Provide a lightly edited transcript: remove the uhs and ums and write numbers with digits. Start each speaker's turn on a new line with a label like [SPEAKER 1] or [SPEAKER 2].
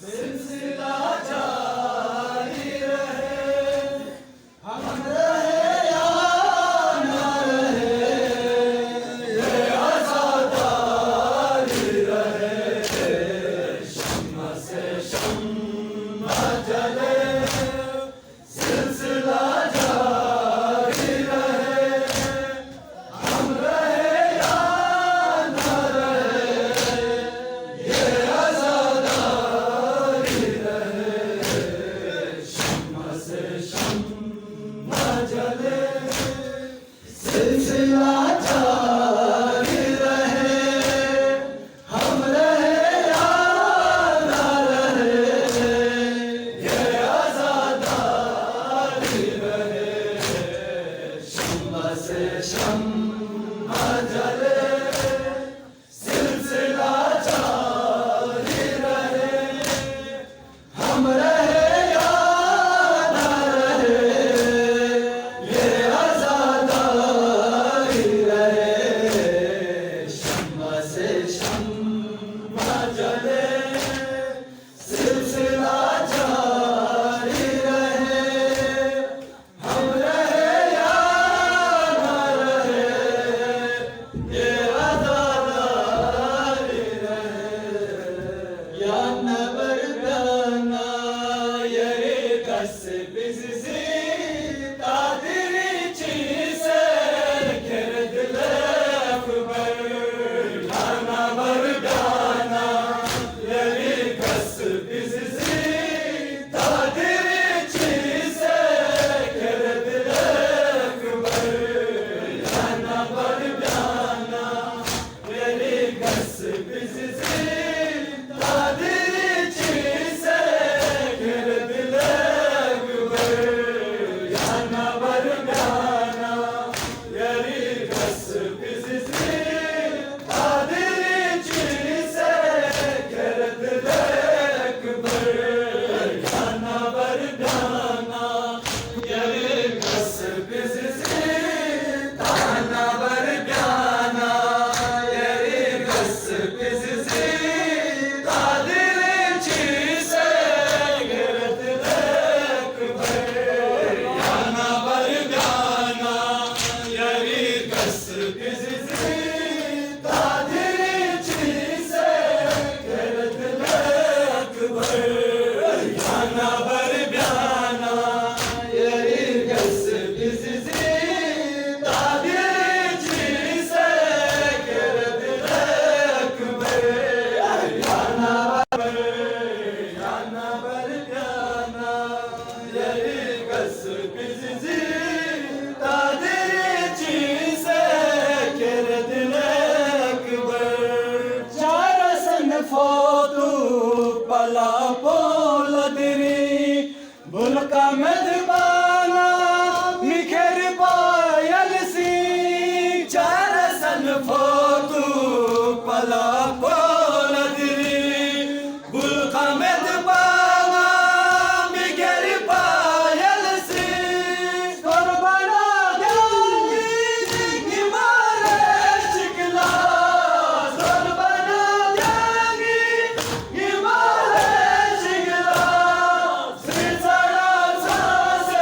[SPEAKER 1] सिलसिला जारी रहे, हम रहे या न रहे, ये आज़ादारी रहे। शम्मा से शम्मा जले, सिलसिला जारी रहे, हम रहे या न रहे, ये आज़ादारी रहे। शम्मा से शम्मा जले, सिलसिला जारी रहे, हम रहे या न रहे, ये आज़ादारी रहे। शम्मा से शम्मा जले, सिलसिला जारी रहे, हम रहे या न रहे, ये आज़ादारी रहे। शम्मा से शम्मा जले, सिलसिला जारी रहे, हम रहे या न रहे, ये आज़ादारी रहे। Yanna bardana yeri kas bizi tadiri çise kerdile akbar. Yanna bardana yeri kas bizi tadiri çise kerdile akbar. Yanna bardana yeri kas bizi tadiri çise kerdile akbar. Yana bardana yeri kas bizi tadiri çise kerdile akbar. Yana bardana yeri kas bizi tana bardana yeri kas bizi tadiri çise kerdile akbar. Yana bardana yeri kas bizi tadiri çise kerdile akbar. Yana bardana yeri kas bizi tadiri çise kerdile akbar. Yana yana bardana yeri kas bizi tadiri çise kerdile akbar. Çara sanfotu pala poladiri, bulka medbana mikhir payalsi. Çara sanfotu pala poladiri, bulka medbana mikhir payalsi. Kurbana dyangi nimare şikla, kurbana dyangi nimare şikla. Sri sara sase